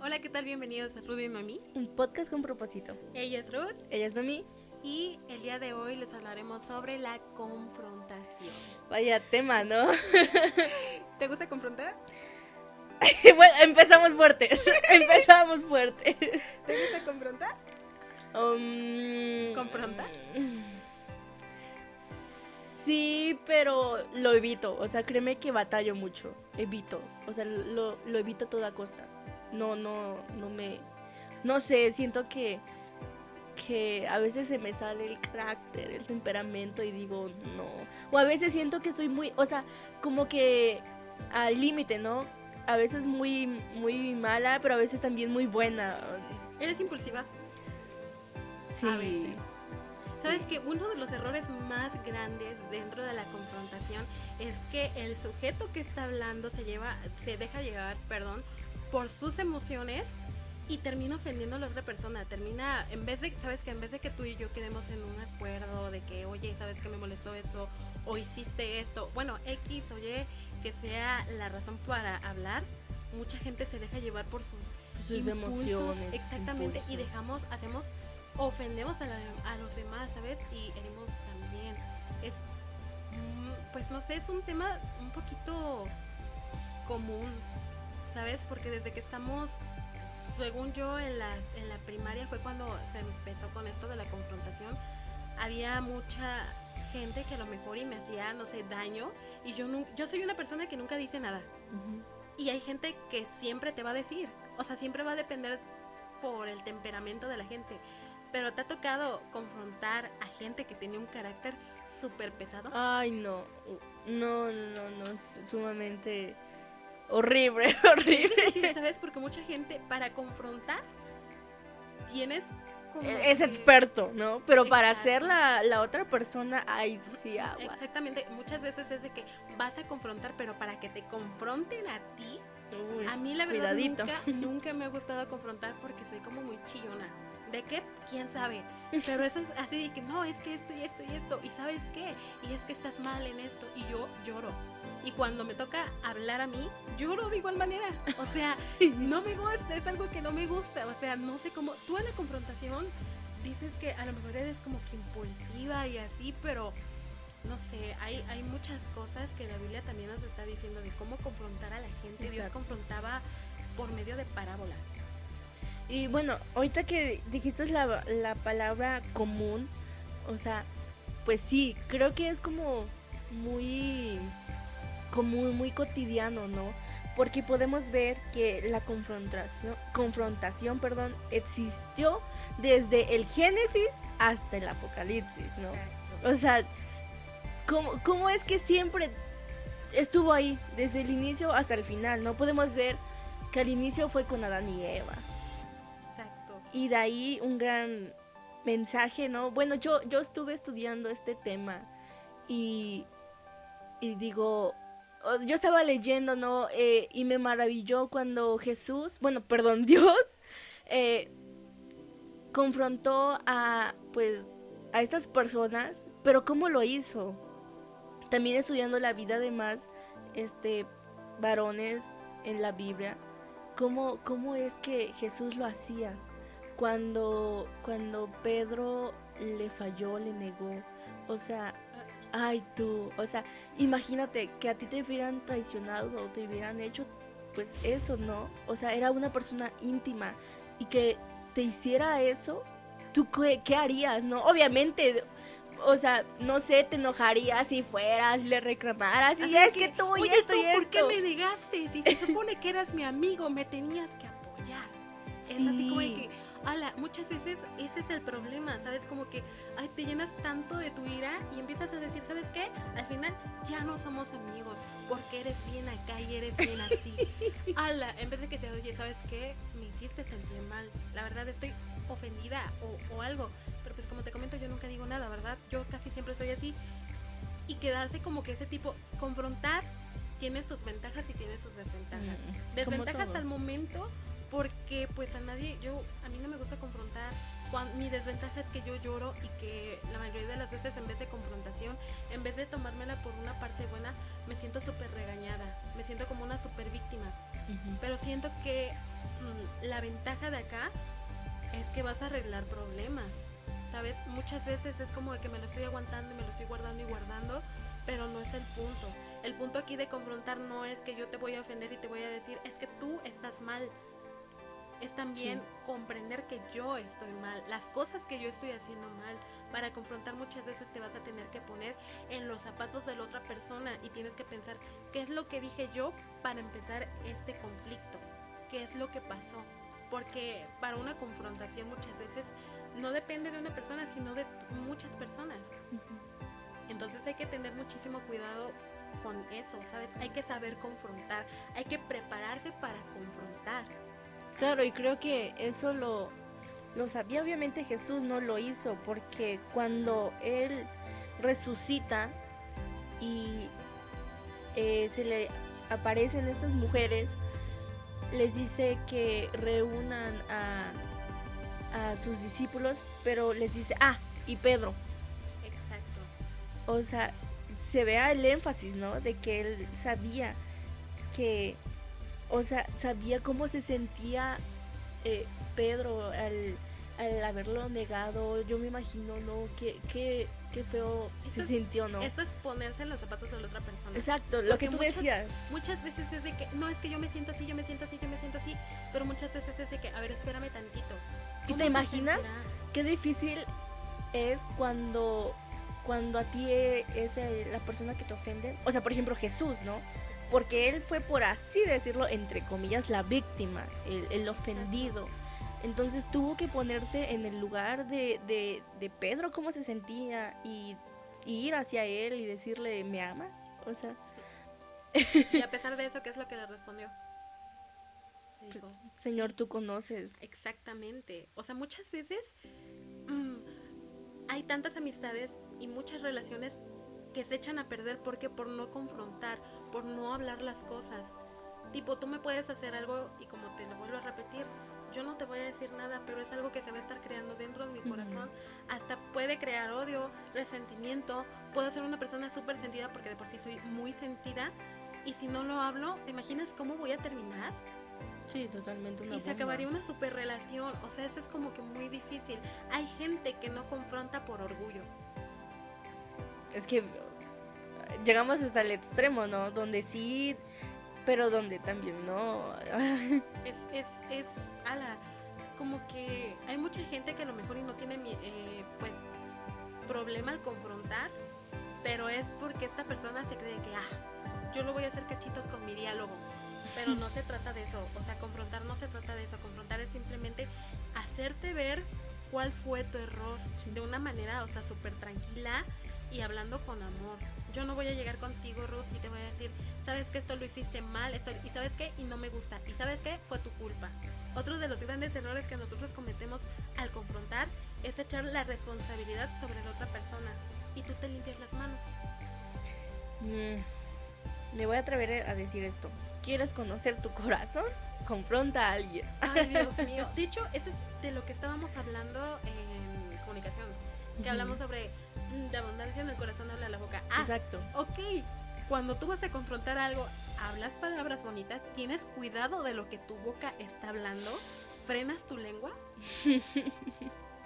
Hola, ¿qué tal? Bienvenidos a Ruth y Mami. Un podcast con propósito. Ella es Ruth Ella es Nomi. y el día de hoy les hablaremos sobre la confrontación. Vaya tema, ¿no? ¿Te gusta confrontar? Bueno, empezamos fuertes. Empezamos fuerte. ¿Te gusta confrontar? ¿Confrontas? Sí, pero lo evito. O sea, créeme que batallo mucho. Evito. O sea, lo evito a toda costa. No me... No sé, siento que a veces se me sale el carácter, el temperamento y digo no. O a veces siento que soy muy, o sea, como que al límite, ¿no? A veces muy mala, pero a veces también muy buena. ¿Eres impulsiva? Sí. A veces. ¿Sabes que uno de los errores más grandes dentro de la confrontación es que el sujeto que está hablando se deja llevar, por sus emociones y termina ofendiendo a la otra persona? Termina, en vez de que tú y yo quedemos en un acuerdo de que, oye, ¿sabes que me molestó esto? O hiciste esto, bueno, X o Y, que sea la razón para hablar, mucha gente se deja llevar por sus emociones. exactamente, y ofendemos a los demás, ¿sabes? Y herimos también. Es, pues no sé, es un tema un poquito común, ¿sabes? Porque desde que estamos, según yo, en la primaria fue cuando se empezó con esto de la confrontación. Había mucha gente que a lo mejor y me hacía, no sé, daño, y yo soy una persona que nunca dice nada. Y hay gente que siempre te va a decir, o sea, siempre va a depender por el temperamento de la gente. Pero ¿te ha tocado confrontar a gente que tenía un carácter súper pesado? Ay, no. No, es sumamente horrible, horrible. Es difícil, ¿sabes? Porque mucha gente, para confrontar, tienes como es que... experto, ¿no? Pero para Exacto. hacer la otra persona, ay, sí, aguas. Exactamente, muchas veces es de que vas a confrontar, pero para que te confronten a ti. Uy, a mí la verdad cuidadito. nunca me ha gustado confrontar porque soy como muy chillona. ¿De qué? ¿Quién sabe? Pero eso es así de que no, es que esto y esto y esto. ¿Y sabes qué? Y es que estás mal en esto. Y yo lloro. Y cuando me toca hablar a mí, lloro de igual manera. O sea, no me gusta, es algo que no me gusta. O sea, no sé cómo. Tú en la confrontación dices que a lo mejor eres como que impulsiva y así, pero no sé, hay muchas cosas que la Biblia también nos está diciendo de cómo confrontar a la gente. Exacto. Dios confrontaba por medio de parábolas. Y bueno, ahorita que dijiste la palabra común, o sea, pues sí, creo que es como muy común, muy cotidiano, ¿no? Porque podemos ver que la confrontación, existió desde el Génesis hasta el Apocalipsis, ¿no? Exacto. O sea, ¿cómo es que siempre estuvo ahí, desde el inicio hasta el final, ¿no? Podemos ver que al inicio fue con Adán y Eva. Exacto. Y de ahí un gran mensaje, ¿no? Bueno, yo estuve estudiando este tema y digo, yo estaba leyendo, ¿no? Y me maravilló cuando Dios, eh, confrontó pues, a estas personas, pero ¿cómo lo hizo? También estudiando la vida de más, varones en la Biblia, ¿cómo es que Jesús lo hacía? Cuando Pedro le falló, le negó, o sea, ay tú, o sea, imagínate que a ti te hubieran traicionado o te hubieran hecho pues eso, ¿no? O sea, era una persona íntima y que te hiciera eso, ¿tú qué harías, no? Obviamente, o sea, no sé, te enojarías si fueras, le reclamaras y es que tú y oye, esto tú, y ¿por esto. qué me negaste? Si se supone que eras mi amigo, me tenías que apoyar. Sí. Es así como de que, muchas veces ese es el problema, ¿sabes? Como que te llenas tanto de tu ira y empiezas a decir, ¿sabes qué? Al final ya no somos amigos porque eres bien acá y eres bien así. En vez de que sea, oye, ¿sabes qué? Me hiciste sentir mal. La verdad estoy ofendida o algo. Pero pues como te comento, yo nunca digo nada, ¿verdad? Yo casi siempre soy así. Y quedarse como que ese tipo, confrontar tiene sus ventajas y tiene sus desventajas. Desventajas al momento porque pues a mí no me gusta confrontar. Mi desventaja es que yo lloro y que la mayoría de las veces en vez de confrontación, en vez de tomármela por una parte buena, me siento súper regañada, me siento como una súper víctima. Pero siento que la ventaja de acá es que vas a arreglar problemas, ¿sabes? Muchas veces es como de que me lo estoy aguantando y me lo estoy guardando y guardando, pero no es el punto. El punto aquí de confrontar no es que yo te voy a ofender y te voy a decir, es que tú estás mal. Es también comprender que yo estoy mal, las cosas que yo estoy haciendo mal. Para confrontar muchas veces te vas a tener que poner en los zapatos de la otra persona y tienes que pensar qué es lo que dije yo para empezar este conflicto, qué es lo que pasó. Porque para una confrontación muchas veces no depende de una persona, sino de muchas personas. Entonces hay que tener muchísimo cuidado con eso, ¿sabes? Hay que saber confrontar, hay que prepararse para confrontar. Claro, y creo que eso lo sabía. Obviamente Jesús no lo hizo, porque cuando Él resucita y se le aparecen estas mujeres, les dice que reúnan a sus discípulos, pero les dice, y Pedro. Exacto. O sea, se vea el énfasis, ¿no? De que Él sabía que... O sea, sabía cómo se sentía Pedro al haberlo negado. Yo me imagino, ¿no? Qué feo se sintió, ¿no? Eso es ponerse en los zapatos de la otra persona. Exacto, lo que tú decías. Muchas veces es de que, no, es que yo me siento así, pero muchas veces es de que, a ver, espérame tantito. ¿Y te imaginas qué difícil es cuando a ti es la persona que te ofende? O sea, por ejemplo, Jesús, ¿no? Porque él fue, por así decirlo, entre comillas, la víctima, el ofendido. Entonces tuvo que ponerse en el lugar de Pedro, cómo se sentía, y ir hacia él y decirle, ¿me amas? O sea... Y a pesar de eso, ¿qué es lo que le respondió? Le dijo, Señor, tú conoces. Exactamente. O sea, muchas veces hay tantas amistades y muchas relaciones que se echan a perder porque por no confrontar, por no hablar las cosas. Tipo, tú me puedes hacer algo y como te lo vuelvo a repetir, yo no te voy a decir nada, pero es algo que se va a estar creando dentro de mi corazón. Hasta puede crear odio, resentimiento. Puedo ser una persona súper sentida porque de por sí soy muy sentida. Y si no lo hablo, ¿te imaginas cómo voy a terminar? Sí, totalmente. Y se acabaría una super relación. O sea, eso es como que muy difícil. Hay gente que no confronta por orgullo. Es que llegamos hasta el extremo, ¿no? Donde sí, pero donde también no. Como que hay mucha gente que a lo mejor y no tiene pues problema al confrontar, pero es porque esta persona se cree que yo lo voy a hacer cachitos con mi diálogo. Pero no se trata de eso. O sea, confrontar no se trata de eso. Confrontar es simplemente hacerte ver cuál fue tu error de una manera, o sea, súper tranquila y hablando con amor. Yo no voy a llegar contigo, Ruth, y te voy a decir, ¿sabes qué? Esto lo hiciste mal, y ¿sabes qué? Y no me gusta, y ¿sabes qué? Fue tu culpa. Otro de los grandes errores que nosotros cometemos al confrontar es echar la responsabilidad sobre la otra persona, y tú te limpias las manos. Me voy a atrever a decir esto. ¿Quieres conocer tu corazón? Confronta a alguien. Ay, Dios mío. De hecho, eso es de lo que estábamos hablando en comunicación, que hablamos sobre de abundancia en el corazón habla la boca. Exacto. Ok, cuando tú vas a confrontar algo, hablas palabras bonitas, tienes cuidado de lo que tu boca está hablando, frenas tu lengua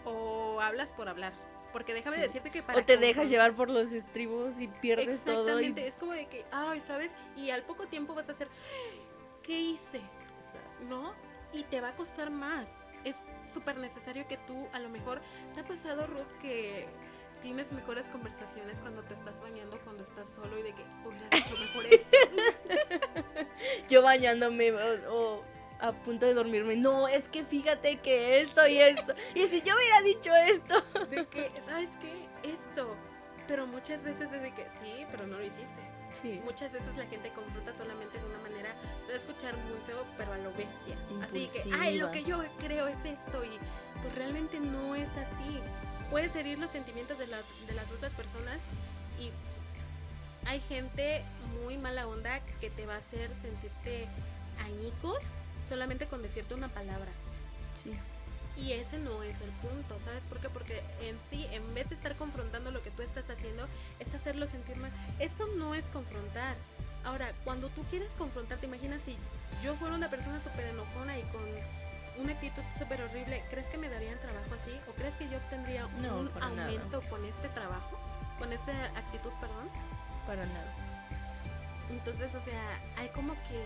o hablas por hablar. Porque déjame decirte que o te dejas llevar por los estribos y pierdes todo. Exactamente, es como de que, ¿sabes? Y al poco tiempo vas a hacer, ¿qué hice? ¿No? Y te va a costar más. Es súper necesario que tú, a lo mejor, ¿te ha pasado, Ruth, que tienes mejores conversaciones cuando te estás bañando, cuando estás solo y de que hubieras dicho mejor esto? Yo bañándome o a punto de dormirme, no, es que fíjate que esto y esto, y si yo hubiera dicho esto, de que, ¿sabes qué? Esto, pero muchas veces es de que sí, pero no lo hiciste. Sí. Muchas veces la gente confronta solamente de una manera, se va a escuchar muy feo, pero a lo bestia. Así que, lo que yo creo es esto, y pues realmente no es así. Puedes herir los sentimientos de las otras personas, y hay gente muy mala onda que te va a hacer sentirte añicos solamente con decirte una palabra. Sí. Y ese no es el punto, ¿sabes por qué? Porque en sí, en vez de estar confrontando lo que tú estás haciendo, es hacerlo sentir mal. Eso no es confrontar. Ahora, cuando tú quieres confrontar, te imaginas si yo fuera una persona súper enojona y con una actitud súper horrible, ¿crees que me darían trabajo así? ¿O crees que yo obtendría No, un para aumento nada. con este trabajo? Con esta actitud, perdón. Para nada. Entonces, o sea, hay como que...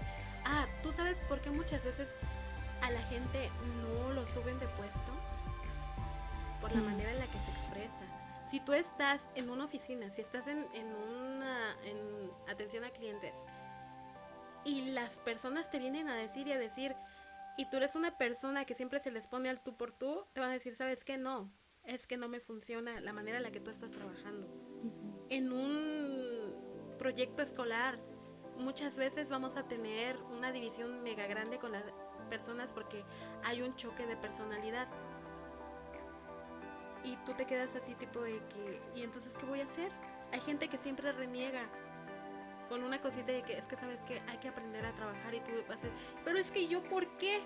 ¿tú sabes por qué muchas veces a la gente no lo suben de puesto? Por la manera en la que se expresa. Si tú estás en una oficina, si estás en atención a clientes y las personas te vienen a decir y a decir, y tú eres una persona que siempre se les pone al tú por tú, te van a decir, ¿sabes qué? No, es que no me funciona la manera en la que tú estás trabajando. En un proyecto escolar, muchas veces vamos a tener una división mega grande con las personas porque hay un choque de personalidad. Y tú te quedas así tipo de que, ¿y entonces qué voy a hacer? Hay gente que siempre reniega con una cosita de que es que sabes que hay que aprender a trabajar y tú vas a decir, pero es que yo, ¿por qué?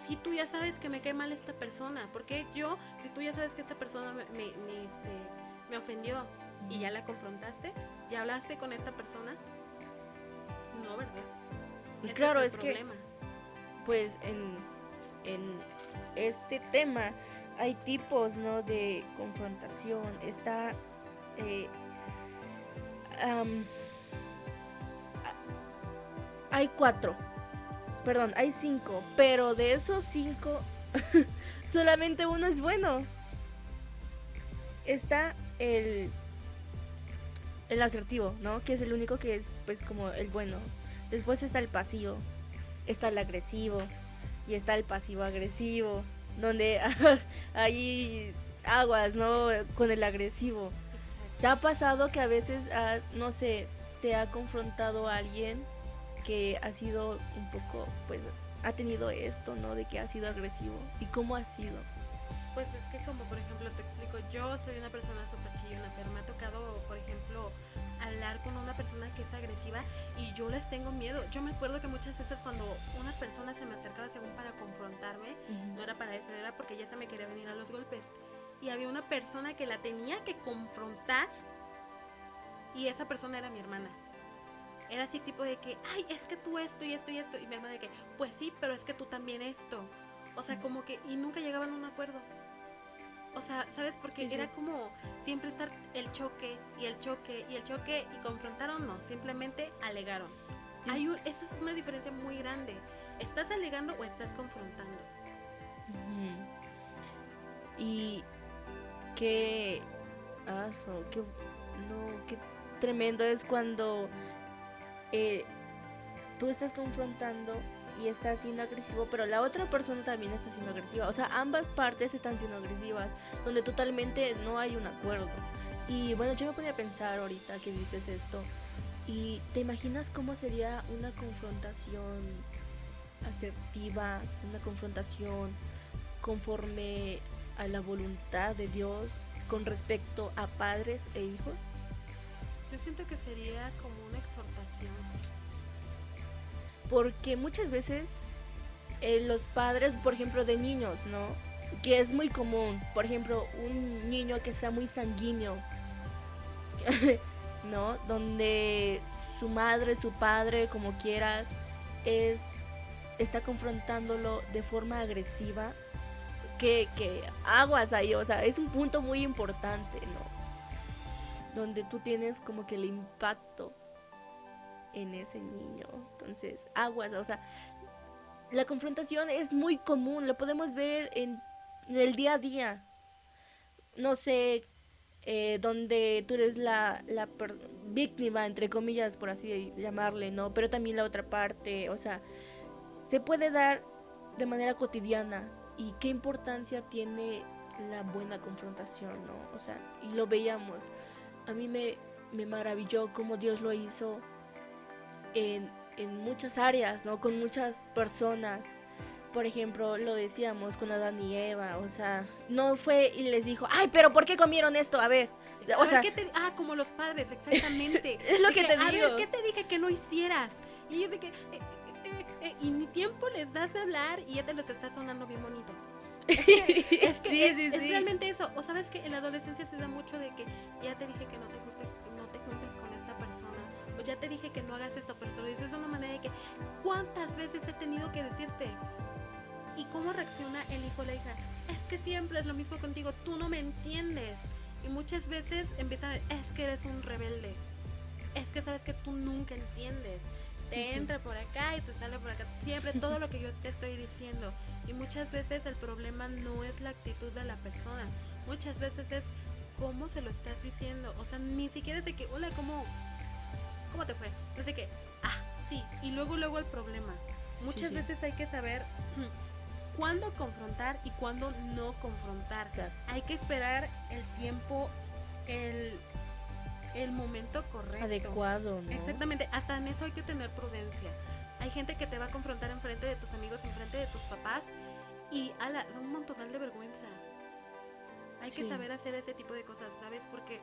Si tú ya sabes que me cae mal esta persona, ¿por qué yo? Si tú ya sabes que esta persona me ofendió y ya la confrontaste, ya hablaste con esta persona, no, ¿verdad? Y Ese claro, es el es problema. que pues en este tema hay tipos, ¿no? De confrontación. Está hay 4, perdón, hay 5, pero de esos 5 solamente uno es bueno. Está el asertivo, ¿no? Que es el único que es pues como el bueno. Después está el pasivo, está el agresivo y está el pasivo agresivo, donde hay aguas, ¿no? Con el agresivo. ¿Te ha pasado que a veces no sé, te ha confrontado a alguien que ha sido un poco, pues, ha tenido esto, ¿no? De que ha sido agresivo? ¿Y cómo ha sido? Pues es que como por ejemplo te explico, yo soy una persona súper chillona, pero me ha tocado, por ejemplo, hablar con una persona que es agresiva y yo les tengo miedo. Yo me acuerdo que muchas veces cuando una persona se me acercaba según para confrontarme, no era para eso, era porque ya se me quería venir a los golpes. Y había una persona que la tenía que confrontar y esa persona era mi hermana. Era así tipo de que, ay, es que tú esto y esto y esto. Y mi hermana de que, pues sí, pero es que tú también esto. O sea, como que, y nunca llegaban a un acuerdo. O sea, ¿sabes? Porque Sí, era sí. como siempre estar el choque y el choque y el choque y confrontaron, no, simplemente alegaron. Esa es una diferencia muy grande. ¿Estás alegando o estás confrontando? Y qué aso, qué, no, qué tremendo es cuando eh, tú estás confrontando y estás siendo agresivo, pero la otra persona también está siendo agresiva. O sea, ambas partes están siendo agresivas, donde totalmente no hay un acuerdo. Y bueno, yo me ponía a pensar ahorita que dices esto, y te imaginas cómo sería una confrontación asertiva, una confrontación conforme a la voluntad de Dios con respecto a padres e hijos. Yo siento que sería como una exhortación. Porque muchas veces los padres, por ejemplo, de niños, ¿no? Que es muy común, por ejemplo, un niño que sea muy sanguíneo, ¿no? Donde su madre, su padre, como quieras, es está confrontándolo de forma agresiva, que aguas ahí, o sea, es un punto muy importante, ¿no? Donde tú tienes como que el impacto en ese niño. Entonces, aguas, o sea, la confrontación es muy común, lo podemos ver en el día a día. No sé, donde tú eres la víctima, entre comillas, por así llamarle, ¿no? Pero también la otra parte, o sea, se puede dar de manera cotidiana. Y qué importancia tiene la buena confrontación, ¿no? O sea, y lo veíamos. A mí me maravilló cómo Dios lo hizo en muchas áreas, ¿no? Con muchas personas. Por ejemplo, lo decíamos con Adán y Eva, o sea, no fue y les dijo, ay, pero ¿por qué comieron esto? A ver, A o ver, sea, ¿qué te... como los padres, exactamente. es lo De que te a digo. ver, ¿qué te dije que no hicieras? Y yo de que... y ni tiempo les das de hablar y ya te los está sonando bien bonito. Sí, Es realmente eso. O sabes que en la adolescencia se da mucho de que ya te dije que no te juntes con esta persona, o ya te dije que no hagas esto, pero se lo dices de una manera de que ¿cuántas veces he tenido que decirte? ¿Y cómo reacciona el hijo o la hija? Es que siempre es lo mismo contigo, tú no me entiendes. Y muchas veces empiezan a decir, es que eres un rebelde, es que sabes que tú nunca entiendes. Te entra por acá y te sale por acá. Siempre todo lo que yo te estoy diciendo. Y muchas veces el problema no es la actitud de la persona. Muchas veces es cómo se lo estás diciendo. O sea, ni siquiera es de que, hola, ¿cómo te fue? No sé qué. Ah, sí. Y luego el problema. Muchas veces hay que saber cuándo confrontar y cuándo no confrontar. Hay que esperar el tiempo, el momento correcto. Adecuado, ¿no? Exactamente, hasta en eso hay que tener prudencia. Hay gente que te va a confrontar enfrente de tus amigos, enfrente de tus papás y da un montón de vergüenza. Hay que saber hacer ese tipo de cosas, ¿sabes? Porque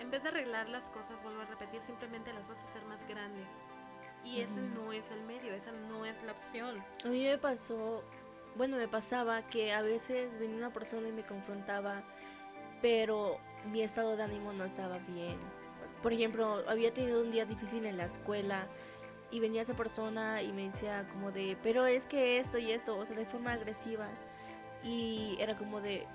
en vez de arreglar las cosas, vuelvo a repetir, simplemente las vas a hacer más grandes. Y ese no es el medio, esa no es la opción. A mí me pasaba que a veces venía una persona y me confrontaba, pero mi estado de ánimo no estaba bien. Por ejemplo, había tenido un día difícil en la escuela y venía esa persona y me decía como de, pero es que esto y esto, o sea, de forma agresiva. Y era como de,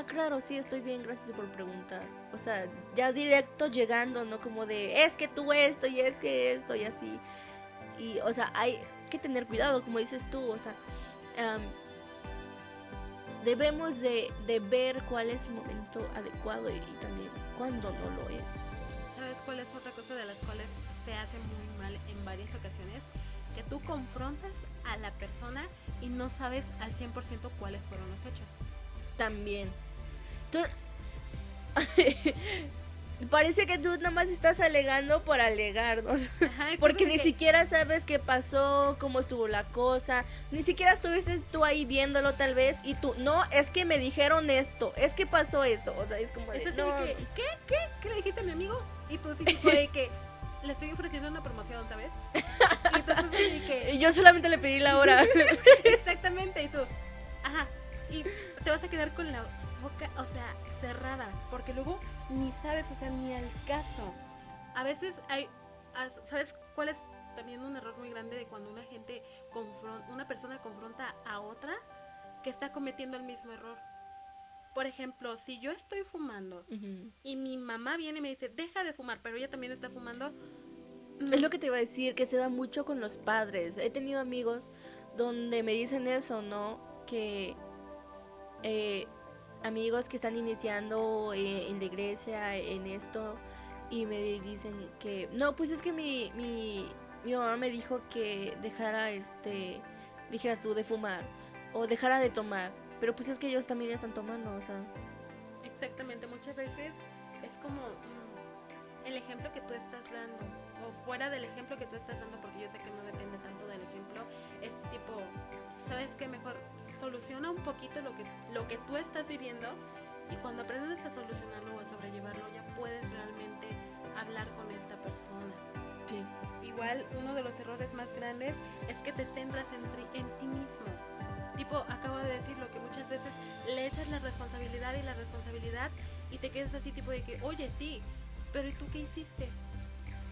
claro, sí, estoy bien, gracias por preguntar. O sea, ya directo llegando, ¿no? Como de, es que tú esto y es que esto y así. Y, o sea, hay que tener cuidado, como dices tú, o sea, debemos de ver cuál es el momento adecuado y también cuándo no lo es. ¿Sabes cuál es otra cosa de las cuales se hace muy mal en varias ocasiones? Que tú confrontas a la persona y no sabes al 100% cuáles fueron los hechos. También. Parece que tú nada más estás alegando por alegar, ¿no? Ajá, porque ni siquiera sabes qué pasó, cómo estuvo la cosa, ni siquiera estuviste tú ahí viéndolo tal vez y tú, no, es que me dijeron esto, es que pasó esto, o sea, es como de, no. De que, ¿Qué le dijiste a mi amigo? Y tú así tipo de que le estoy ofreciendo una promoción, ¿sabes? Y entonces de que yo solamente le pedí la hora. Exactamente, y tú, ajá, y te vas a quedar con la boca, o sea, cerrada, porque luego ni sabes, o sea, ni al caso. A veces ¿sabes cuál es también un error muy grande de cuando una persona confronta a otra que está cometiendo el mismo error? Por ejemplo, si yo estoy fumando y mi mamá viene y me dice, deja de fumar, pero ella también está fumando. Es lo que te iba a decir, que se da mucho con los padres. He tenido amigos donde me dicen eso, ¿no? Que amigos que están iniciando en la iglesia, en esto, y me dicen que, no, pues es que mi mamá me dijo que dijeras tú de fumar, o dejara de tomar, pero pues es que ellos también ya están tomando, o sea. Exactamente, muchas veces es como el ejemplo que tú estás dando, o fuera del ejemplo que tú estás dando, porque yo sé que no depende tanto del ejemplo, es tipo, ¿sabes qué? Mejor soluciona un poquito lo que tú estás viviendo, y cuando aprendes a solucionarlo o a sobrellevarlo, ya puedes realmente hablar con esta persona. Sí. Igual, uno de los errores más grandes es que te centras en ti mismo. Tipo, acabo de decirlo, que muchas veces le echas la responsabilidad y te quedas así tipo de que, oye, sí, pero ¿y tú qué hiciste?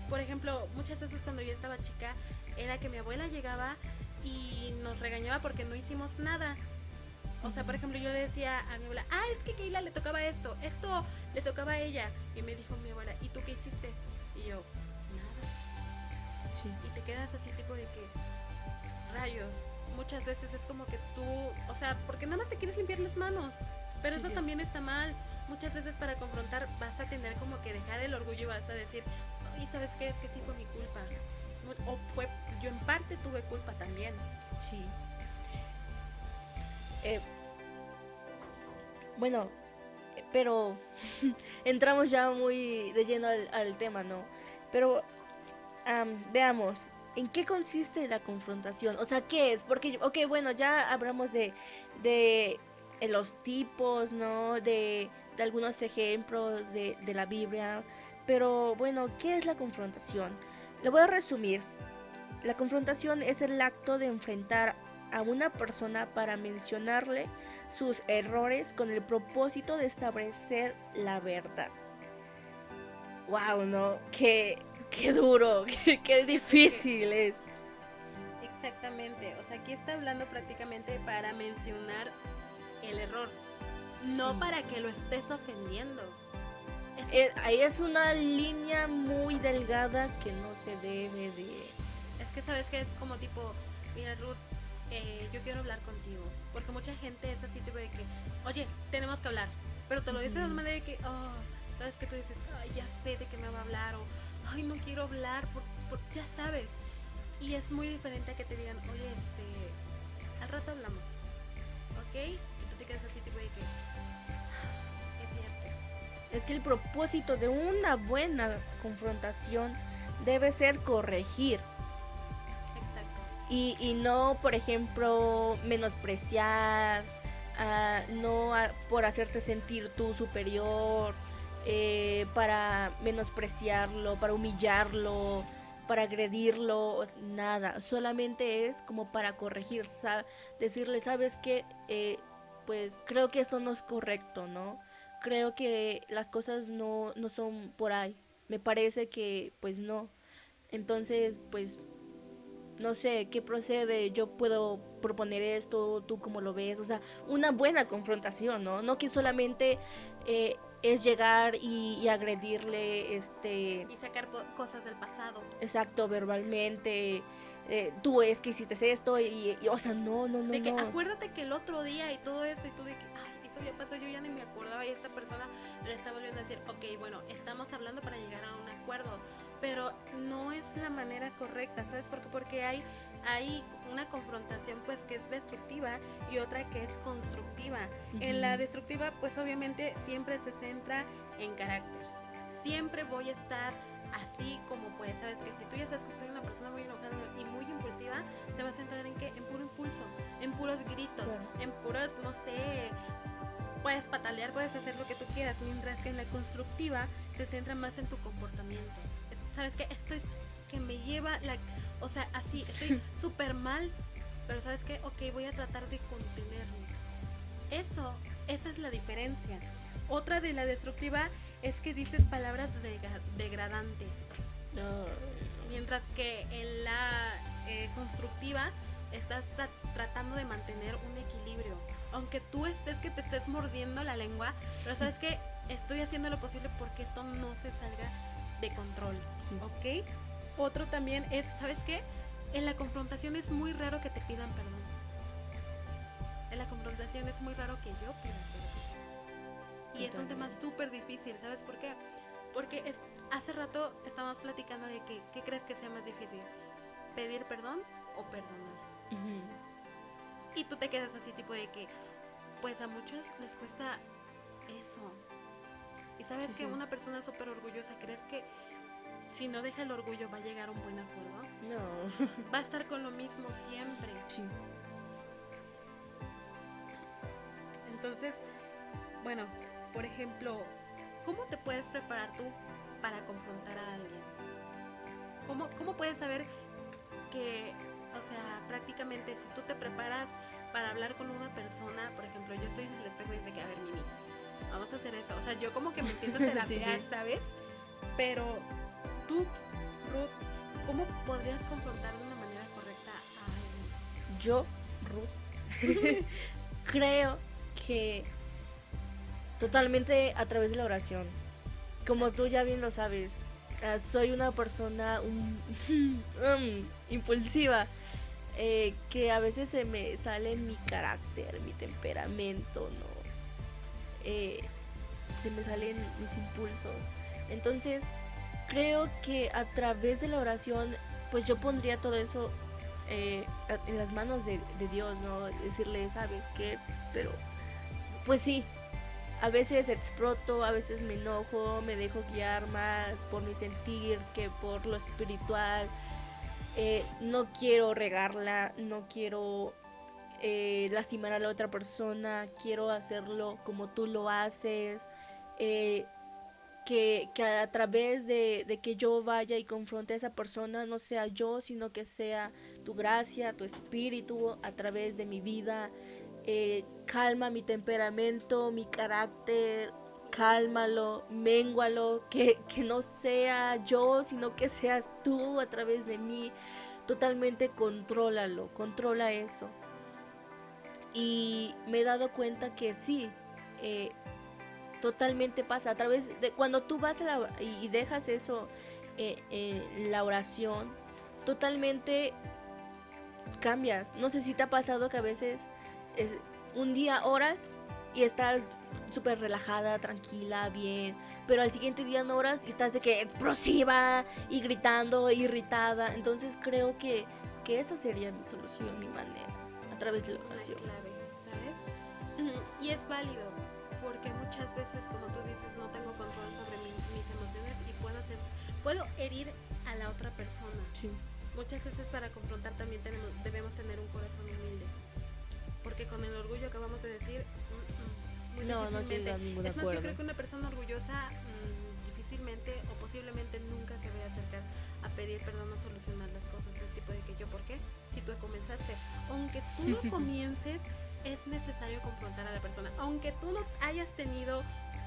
Por ejemplo, muchas veces cuando yo estaba chica, era que mi abuela llegaba y nos regañaba porque no hicimos nada. O sea, por ejemplo, yo le decía a mi abuela, es que Keila le tocaba esto le tocaba a ella. Y me dijo mi abuela, ¿y tú qué hiciste? Y yo, nada. Sí. Y te quedas así tipo de que, rayos. Muchas veces es como que tú, o sea, porque nada más te quieres limpiar las manos. Pero eso también está mal. Muchas veces para confrontar vas a tener como que dejar el orgullo y vas a decir, y ¿sabes qué? Es que sí fue mi culpa. O yo en parte tuve culpa también. Sí. Bueno, pero entramos ya muy de lleno al tema, ¿no? Pero veamos, ¿en qué consiste la confrontación? O sea, ¿qué es? Porque, bueno, ya hablamos de los tipos, ¿no? De algunos ejemplos de la Biblia. Pero bueno, ¿qué es la confrontación? Lo voy a resumir. La confrontación es el acto de enfrentar a una persona para mencionarle sus errores con el propósito de establecer la verdad. Wow, no, qué duro, qué difícil es. Exactamente, o sea, aquí está hablando prácticamente para mencionar el error, Sí. no para que lo estés ofendiendo. Ahí es una línea muy delgada que no se debe de... Es que sabes que es como tipo, mira Ruth, yo quiero hablar contigo, porque mucha gente es así tipo de que, oye, tenemos que hablar, pero te lo dice de una manera de que, oh, sabes que tú dices, ay, ya sé de qué me va a hablar, o ay, no quiero hablar, ya sabes. Y es muy diferente a que te digan, oye, al rato hablamos, ¿ok? Y tú te quedas así tipo de que, es cierto. Es que el propósito de una buena confrontación debe ser corregir. Exacto. Y no, por ejemplo, menospreciar, no por hacerte sentir tú superior, para menospreciarlo, para humillarlo, para agredirlo, nada. Solamente es como para corregir, decirle, ¿sabes qué? Pues creo que esto no es correcto, ¿no? Creo que las cosas no son por ahí. Me parece que pues no. Entonces, pues no sé, ¿qué procede? Yo puedo proponer esto, tú cómo lo ves, o sea, una buena confrontación, ¿no? No que solamente es llegar y agredirle, Y sacar cosas del pasado. exacto, verbalmente, tú es que hiciste esto o sea, no. De que acuérdate que el otro día y todo eso y tú de que, ay, eso ya pasó, yo ya ni me acordaba y esta persona le está volviendo a decir, ok, bueno, estamos hablando para llegar a un acuerdo, pero no es la manera correcta, ¿sabes? Porque hay una confrontación pues que es destructiva y otra que es constructiva. En la destructiva pues obviamente siempre se centra en carácter. Siempre voy a estar así como pues, sabes que si tú ya sabes que soy una persona muy enojada y muy impulsiva, te vas a centrar en qué? En puro impulso, en puros gritos, en puros, no sé, puedes patalear, puedes hacer lo que tú quieras, mientras que en la constructiva se centra más en tu comportamiento. ¿Sabes qué? Esto es que me lleva, o sea, así, estoy súper mal, pero ¿sabes qué? Ok, voy a tratar de contenerlo. Esa es la diferencia. Otra de la destructiva es que dices palabras degradantes. Mientras que en la constructiva estás tratando de mantener un equilibrio. Aunque tú que te estés mordiendo la lengua, pero sabes que estoy haciendo lo posible porque esto no se salga de control. Sí. ¿Ok? Otro también es, ¿sabes qué? En la confrontación es muy raro que te pidan perdón. En la confrontación es muy raro que yo pida perdón. Y es un tema súper difícil, ¿sabes por qué? Porque hace rato estábamos platicando de que, ¿qué crees que sea más difícil? ¿Pedir perdón o perdonar? Y tú te quedas así tipo de que, pues a muchos les cuesta eso. Y sabes que una persona súper orgullosa, ¿crees que si no deja el orgullo va a llegar a un buen acuerdo? No. Va a estar con lo mismo siempre. Sí. Entonces, bueno, por ejemplo, ¿cómo te puedes preparar tú para confrontar a alguien? ¿Cómo puedes saber que, o sea, prácticamente si tú te preparas para hablar con una persona, por ejemplo, yo estoy en el espejo y dice que, a ver, Mimi, vamos a hacer esto. O sea, yo como que me empiezo a terapiar, sí. ¿Sabes? Pero tú, Ruth, ¿cómo podrías confrontar de una manera correcta a alguien? Yo, Ruth, creo que totalmente a través de la oración. Como tú ya bien lo sabes, soy una persona impulsiva, que a veces se me sale mi carácter, mi temperamento, ¿no? Se me salen mis impulsos. Entonces, creo que a través de la oración, pues yo pondría todo eso en las manos de Dios, ¿no? Decirle, ¿sabes qué? Pero, pues sí, a veces exploto, a veces me enojo, me dejo guiar más por mi sentir que por lo espiritual. No quiero regarla, no quiero lastimar a la otra persona, quiero hacerlo como tú lo haces. que a través de que yo vaya y confronte a esa persona, no sea yo, sino que sea tu gracia, tu espíritu a través de mi vida. Calma mi temperamento, mi carácter, cálmalo, méngualo, que no sea yo, sino que seas tú a través de mí. Totalmente contrólalo, controla eso. Y me he dado cuenta que sí, eh, totalmente pasa a través de cuando tú vas y dejas eso, la oración, totalmente cambias. No sé si te ha pasado que a veces es, un día oras y estás súper relajada, tranquila, bien, pero al siguiente día no oras y estás de que explosiva y gritando, irritada. Entonces creo que esa sería mi solución, mi manera, a través de la oración. Una clave, ¿sabes? Y es válido, porque muchas veces, como tú dices, no tengo control sobre mis emociones y puedo herir a la otra persona. Sí. Muchas veces para confrontar también debemos tener un corazón humilde, porque con el orgullo que vamos a decir, muy No difícilmente. llega a ningún Es más, acuerdo. yo creo que una persona orgullosa difícilmente o posiblemente nunca se vaya a acercar a pedir perdón o solucionar las cosas. Es tipo de que yo, ¿por qué? Si tú comenzaste, aunque tú no comiences, es necesario confrontar a la persona. Aunque tú no hayas tenido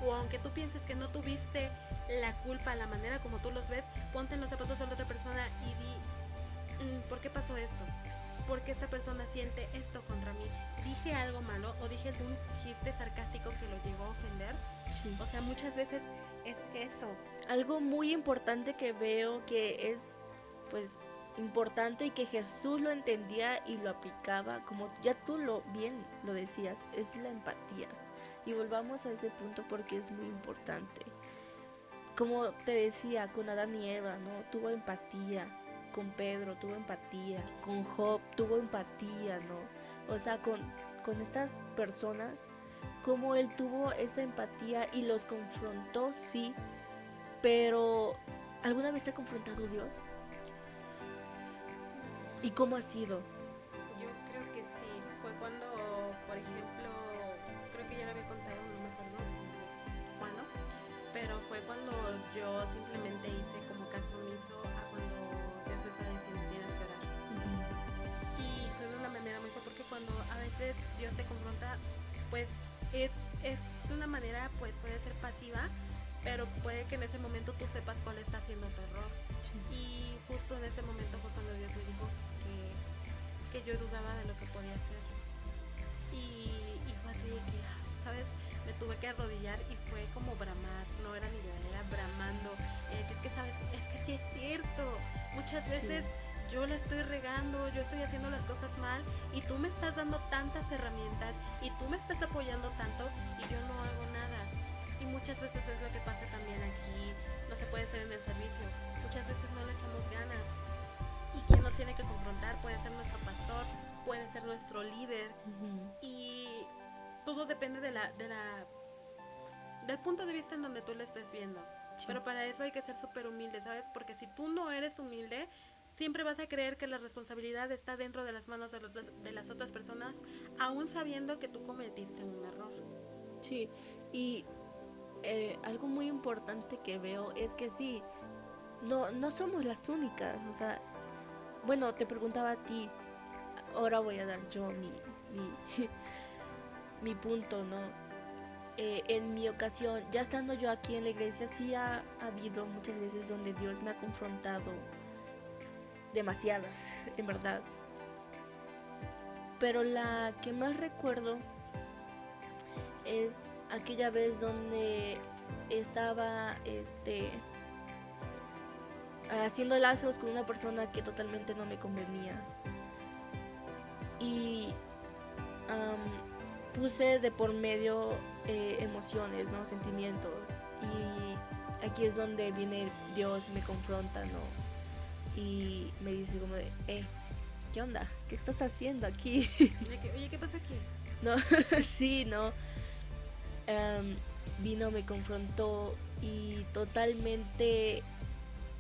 o aunque tú pienses que no tuviste la culpa, la manera como tú los ves, ponte en los zapatos de la otra persona y di, ¿por qué pasó esto? ¿Por qué esta persona siente esto contra mí? ¿Dije algo malo o dije algún chiste sarcástico que lo llegó a ofender? Sí. O sea, muchas veces es eso. Algo muy importante que veo que es, pues, importante y que Jesús lo entendía y lo aplicaba, como ya tú bien lo decías, es la empatía. Y volvamos a ese punto porque es muy importante. Como te decía, con Adán y Eva, ¿no? Tuvo empatía. Con Pedro tuvo empatía. Con Job tuvo empatía, ¿no? O sea, con estas personas, como él tuvo esa empatía y los confrontó, sí. Pero, ¿alguna vez te ha confrontado Dios? ¿Y cómo ha sido? Yo creo que sí. Fue cuando, por ejemplo, creo que ya lo había contado, no me acuerdo cuándo, pero fue cuando yo simplemente hice como caso omiso a cuando Dios me está diciendo tienes que orar. Y fue de una manera muy fuerte porque cuando a veces Dios te confronta, pues es de una manera, pues puede ser pasiva, pero puede que en ese momento tú sepas cuál está siendo tu error. Sí. Y justo en ese momento fue cuando Dios me dijo que yo dudaba de lo que podía hacer. Y fue así de que, ¿sabes? Me tuve que arrodillar y fue como bramar, no era ni llorar, era bramando. Es que, ¿sabes? Es que sí es cierto. Muchas veces yo la estoy regando, yo estoy haciendo las cosas mal y tú me estás dando tantas herramientas y tú me estás apoyando tanto y yo no hago nada. Y muchas veces es lo que pasa también aquí, no se puede hacer en el servicio. Muchas veces no le echamos ganas. ¿Y quién nos tiene que confrontar? Puede ser nuestro pastor, puede ser nuestro líder. Y todo depende del punto de vista en donde tú lo estés viendo. Sí. Pero para eso hay que ser súper humilde, ¿sabes? Porque si tú no eres humilde, siempre vas a creer que la responsabilidad está dentro de las manos de las otras personas, aún sabiendo que tú cometiste un error. Sí, y algo muy importante que veo es que sí, no somos las únicas. O sea, bueno, te preguntaba a ti, ahora voy a dar yo mi punto, ¿no? En mi ocasión, ya estando yo aquí en la iglesia, sí ha habido muchas veces donde Dios me ha confrontado, demasiadas, en verdad. Pero la que más recuerdo es aquella vez donde estaba haciendo lazos con una persona que totalmente no me convenía. Y puse de por medio emociones, ¿no? Sentimientos. Y aquí es donde viene Dios y me confronta, ¿no? Y me dice como de, ¿qué onda? ¿Qué estás haciendo aquí? Oye, ¿qué pasa aquí? No, sí, ¿no? Vino, me confrontó y totalmente,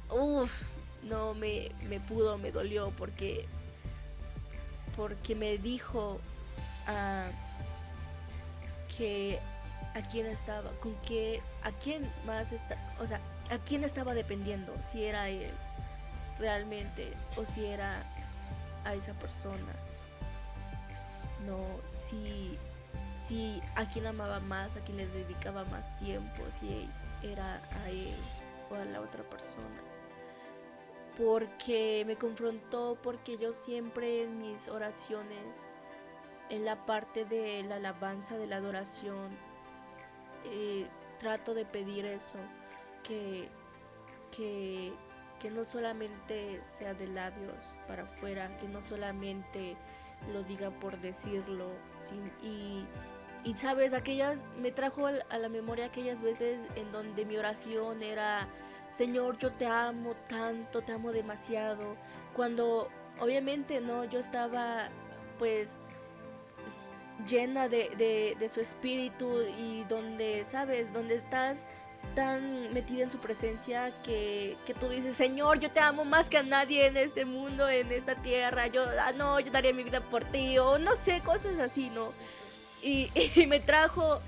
no, me dolió porque me dijo que ¿A quién estaba? ¿Con qué? ¿A quién más está? O sea, ¿a quién estaba dependiendo? Si era él realmente o si era a esa persona. No, si a quién amaba más, a quién le dedicaba más tiempo, si era a él o a la otra persona. Porque me confrontó, porque yo siempre en mis oraciones, en la parte de la alabanza, de la adoración, eh, trato de pedir eso, que, que, que no solamente sea de labios para afuera, que no solamente lo diga por decirlo, y sabes, aquellas, me trajo a la memoria aquellas veces en donde mi oración era, Señor, yo te amo tanto, te amo demasiado, cuando obviamente no, yo estaba pues llena de su espíritu y donde, ¿sabes? Donde estás tan metida en su presencia que tú dices, Señor, yo te amo más que a nadie en este mundo, en esta tierra, yo, no, yo daría mi vida por ti, o no sé, cosas así, ¿no? Y me trajo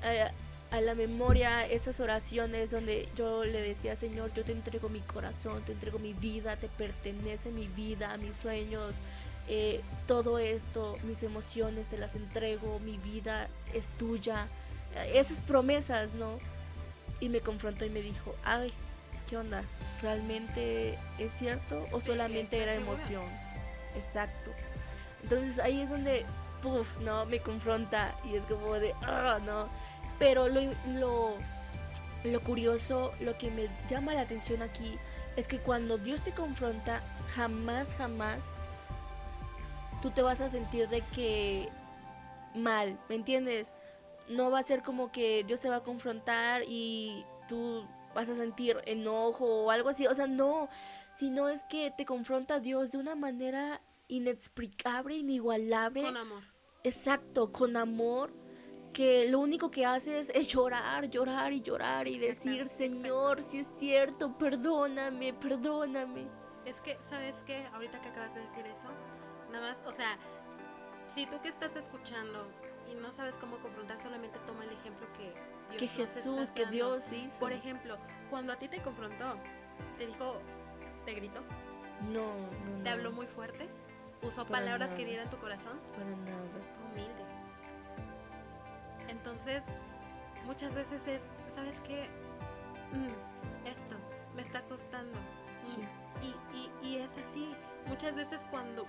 eh, a la memoria esas oraciones donde yo le decía, Señor, yo te entrego mi corazón, te entrego mi vida, te pertenece mi vida, mis sueños, todo esto, mis emociones, te las entrego, mi vida es tuya, esas promesas, ¿no? Y me confrontó y me dijo, ay, ¿qué onda? ¿Realmente es cierto o solamente era emoción? Exacto. Entonces ahí es donde, puff, no, me confronta y es como de, no. Pero lo curioso, lo que me llama la atención aquí es que cuando Dios te confronta, jamás, jamás tú te vas a sentir de que mal, ¿me entiendes? No va a ser como que Dios te va a confrontar y tú vas a sentir enojo o algo así, o sea, no, sino es que te confronta Dios de una manera inexplicable, inigualable. Con amor. Exacto, con amor, que lo único que haces es llorar, llorar y llorar y decir, Señor, si es cierto, perdóname, perdóname. Es que, ¿sabes qué? Ahorita que acabas de decir eso, nada más, o sea, si tú que estás escuchando y no sabes cómo confrontar, solamente toma el ejemplo que Dios que Jesús, que dando. Dios hizo. Por ejemplo, cuando a ti te confrontó, te dijo, te gritó, no, te habló muy fuerte, usó para palabras nada. que dieran tu corazón, para nada. fue humilde. Entonces, muchas veces es, ¿sabes qué? Esto me está costando. Sí. Y es así. Muchas veces cuando...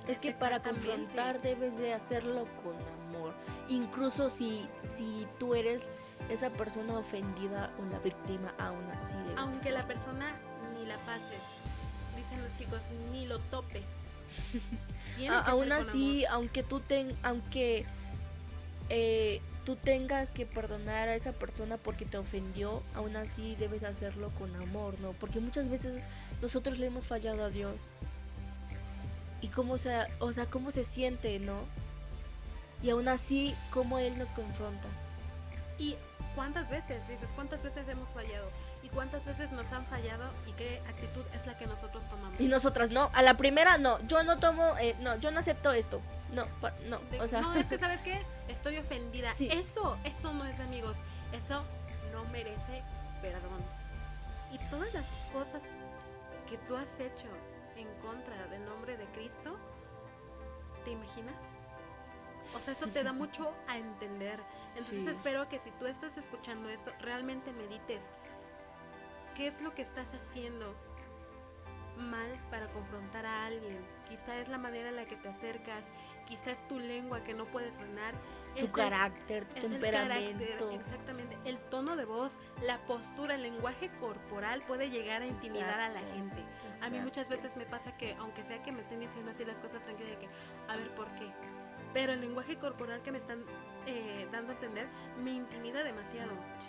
Es que para confrontar debes de hacerlo con amor. Incluso si tú eres esa persona ofendida o la víctima, aún así debes. Aunque la persona ni la pases, dicen los chicos, ni lo topes. Aún así, aunque tú tú tengas que perdonar a esa persona porque te ofendió, aún así debes hacerlo con amor, ¿no? Porque muchas veces nosotros le hemos fallado a Dios. Y cómo cómo se siente, ¿no? Y aún así, cómo Él nos confronta. ¿Y cuántas veces, dices, cuántas veces hemos fallado? ¿Y cuántas veces nos han fallado? ¿Y qué actitud es la que nosotros tomamos? Y nosotras, no, a la primera, no, yo no tomo, no, yo no acepto esto. No, no, o sea. No, es que, ¿sabes qué? Estoy ofendida. Sí. Eso no es de amigos. Eso no merece perdón. Y todas las cosas que tú has hecho en contra del nombre de Cristo, ¿te imaginas? O sea, eso te da mucho a entender. Entonces espero que si tú estás escuchando esto, realmente medites. ¿Qué es lo que estás haciendo mal para confrontar a alguien? Quizá es la manera en la que te acercas, quizá es tu lengua que no puedes frenar, tu carácter, tu temperamento. Exactamente, el tono de voz, la postura, el lenguaje corporal puede llegar a intimidar a la gente. Exacto. A mí muchas veces me pasa que, aunque sea que me estén diciendo así las cosas tranquilas, de que, a ver, ¿por qué? Pero el lenguaje corporal que me están dando a entender me intimida demasiado. Sí.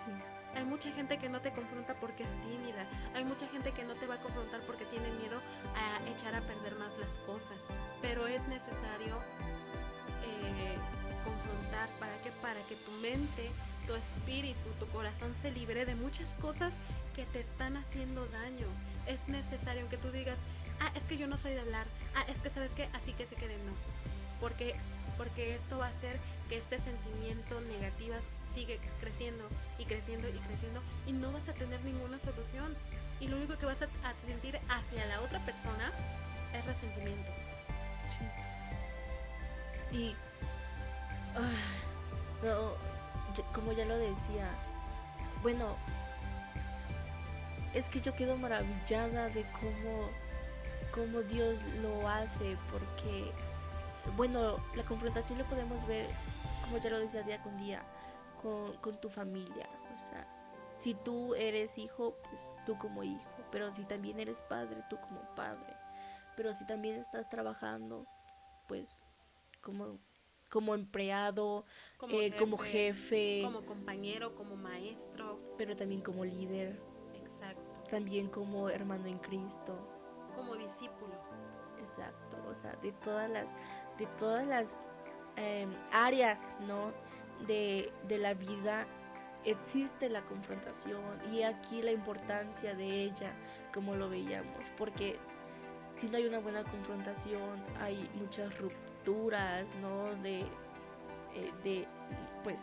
Hay mucha gente que no te confronta porque es tímida. Hay mucha gente que no te va a confrontar porque tiene miedo a echar a perder más las cosas. Pero es necesario confrontar. ¿Para qué? Para que tu mente, tu espíritu, tu corazón se libre de muchas cosas que te están haciendo daño. Es necesario que tú digas, es que yo no soy de hablar. Es que, ¿sabes qué? Así que se queden, no. Porque porque esto va a hacer que este sentimiento negativo sigue creciendo y creciendo y creciendo y no vas a tener ninguna solución y lo único que vas a sentir hacia la otra persona es resentimiento. Sí. Y no, como ya lo decía, bueno, es que yo quedo maravillada de cómo Dios lo hace, porque, bueno, la confrontación lo podemos ver, como ya lo decía, día con día, con tu familia. O sea, si tú eres hijo, pues tú como hijo, pero si también eres padre, tú como padre, pero si también estás trabajando, pues como, como empleado, Como como jefe, jefe, como compañero, como maestro. pero también como líder, Exacto. también como hermano en Cristo. Como discípulo. Exacto, o sea, de todas las áreas, ¿no? De la vida existe la confrontación y aquí la importancia de ella, como lo veíamos, porque si no hay una buena confrontación, hay muchas rupturas, ¿no? De pues,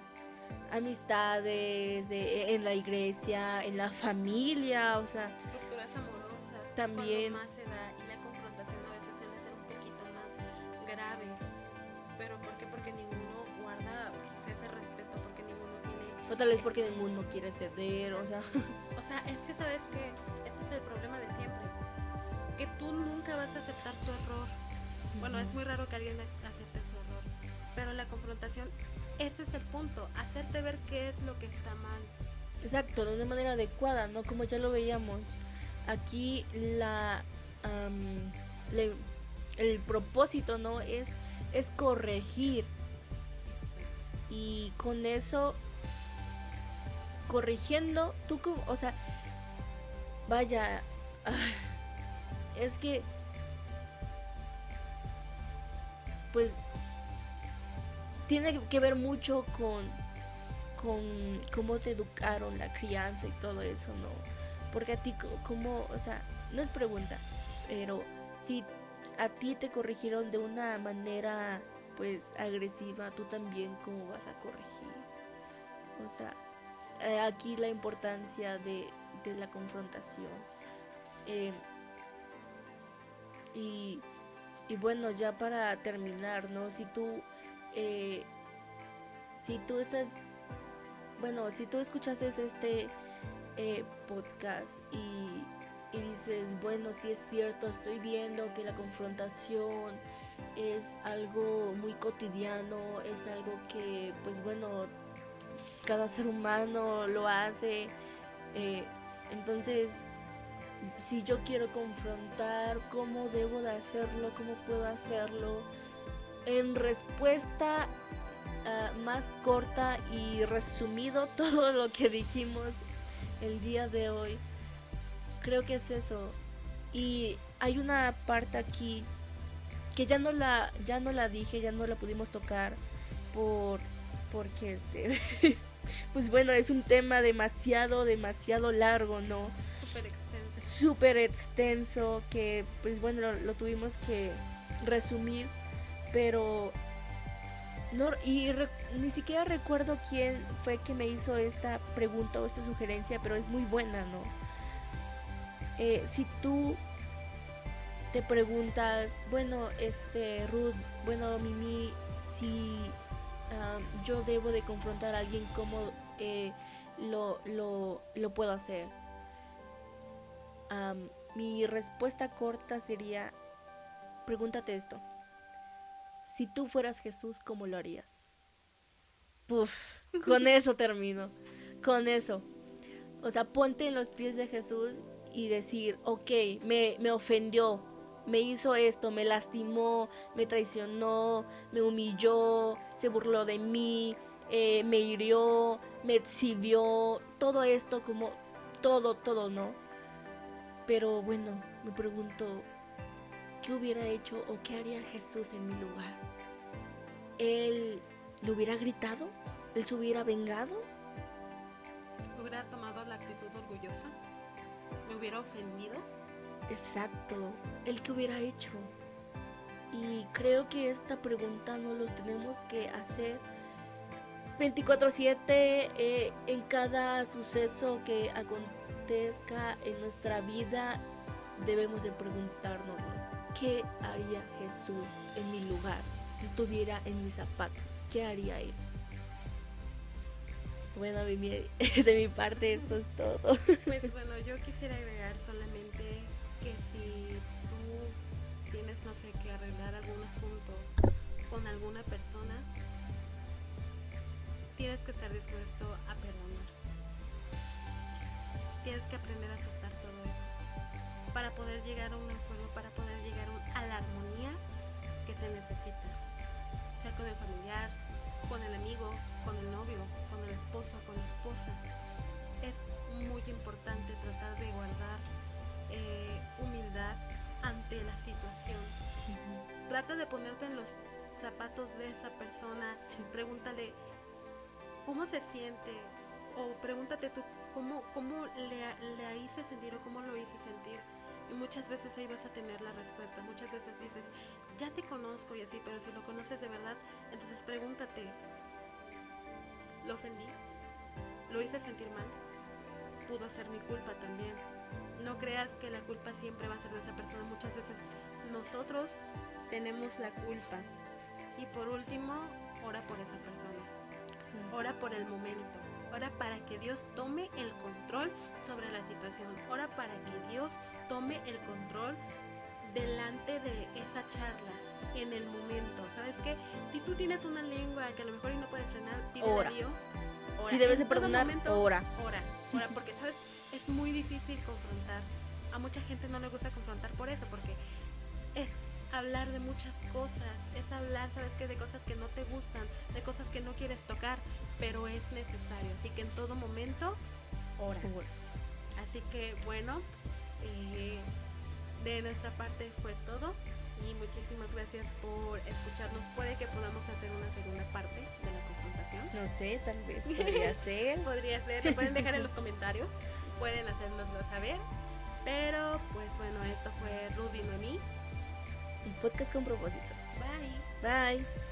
amistades, en la iglesia, en la familia, o sea, Rupturas amorosas, que es cuando también. más se da y la confrontación a veces suele ser un poquito más grave. ¿Pero por qué? Porque ninguno guarda quizá ese respeto, porque ninguno tiene... O tal vez porque ninguno quiere ceder, o sea. O sea, es que sabes que ese es el problema de siempre. Que tú nunca vas a aceptar tu error. Bueno, es muy raro que alguien acepte su error. Pero la confrontación, ese es el punto. Hacerte ver qué es lo que está mal. Exacto, de una manera adecuada, ¿no? Como ya lo veíamos. Aquí le- el propósito, ¿no? Es corregir. Y con eso, corrigiendo, tú como, o sea, vaya, es que, pues, tiene que ver mucho con cómo te educaron, la crianza y todo eso, ¿no? Porque a ti, como, o sea, no es pregunta, pero si a ti te corrigieron de una manera, pues, agresiva, tú también, ¿cómo vas a corregir? O sea, aquí la importancia de la confrontación. Eh, y, y bueno, ya para terminar, ¿no? Eh, si tú estás, bueno, si tú escuchaste este podcast y dices, bueno, sí es cierto, estoy viendo que la confrontación es algo muy cotidiano, es algo que, pues bueno, cada ser humano lo hace. eh, entonces, si yo quiero confrontar, ¿cómo debo de hacerlo? ¿Cómo puedo hacerlo? En respuesta más corta y resumido todo lo que dijimos el día de hoy, creo que es eso. Y hay una parte aquí que ya no la dije, ya no la pudimos tocar por porque pues bueno, es un tema demasiado largo, ¿no? Súper extenso. Súper extenso que pues bueno, lo tuvimos que resumir, pero no, ni siquiera recuerdo quién fue que me hizo esta pregunta o esta sugerencia, pero es muy buena, ¿no? Si tú te preguntas, bueno, Ruth, bueno, Mimi, si yo debo de confrontar a alguien, ¿cómo lo puedo hacer? Mi respuesta corta sería, pregúntate esto. Si tú fueras Jesús, ¿cómo lo harías? Puf, con eso termino. Con eso. O sea, ponte en los pies de Jesús y decir, ok, me ofendió, me hizo esto, me lastimó, me traicionó, me humilló, se burló de mí, me hirió, me exhibió, todo esto como todo, ¿no? Pero bueno, me pregunto, ¿qué hubiera hecho o qué haría Jesús en mi lugar? ¿Él le hubiera gritado? ¿Él se hubiera vengado? Hubiera tomado la actitud orgullosa. Me hubiera ofendido. Exacto. ¿Él qué hubiera hecho? Y creo que esta pregunta nos los tenemos que hacer 24/7 en cada suceso que acontezca en nuestra vida. Debemos de preguntarnos, ¿qué haría Jesús en mi lugar? Si estuviera en mis zapatos, ¿qué haría él? Bueno, de mi parte eso es todo. Pues bueno, yo quisiera agregar solamente que si tú tienes, no sé, que arreglar algún asunto con alguna persona, tienes que estar dispuesto a perdonar. Tienes que aprender a aceptar todo eso para poder llegar a un acuerdo, para poder llegar a la armonía que se necesita, sea con el familiar, con el amigo, con el novio, con el esposo, con la esposa. Es muy importante tratar de guardar humildad ante la situación. Trata de ponerte en los zapatos de esa persona. Pregúntale cómo se siente, o pregúntate tú cómo le hice sentir o cómo lo hice sentir. Y muchas veces ahí vas a tener la respuesta. Muchas veces dices, ya te conozco y así, pero si lo conoces de verdad, entonces pregúntate, ¿lo ofendí? ¿Lo hice sentir mal? Pudo ser mi culpa también. No creas que la culpa siempre va a ser de esa persona. Muchas veces nosotros tenemos la culpa. Y por último, ora por esa persona. Ora por el momento. Ora para que Dios tome el control sobre la situación. Ora para que Dios tome el control delante de esa charla, en el momento. ¿Sabes qué? Si tú tienes una lengua que a lo mejor no puedes frenar, pídele a Dios. Si debes de perdonar, ora, porque, ¿sabes? Es muy difícil confrontar. A mucha gente no le gusta confrontar por eso, porque es hablar de muchas cosas, es hablar, ¿sabes qué? De cosas que no te gustan, de cosas que no quieres tocar, pero es necesario. Así que en todo momento, ora. Así que, bueno, de nuestra parte fue todo. Y muchísimas gracias por escucharnos. Puede que podamos hacer una segunda parte de la confrontación. No sé, tal vez podría ser. Podría ser, lo pueden dejar en los comentarios, pueden hacérnoslo saber. Pero pues bueno, esto fue Rudy y Noemí. Un podcast con propósito. Bye. Bye.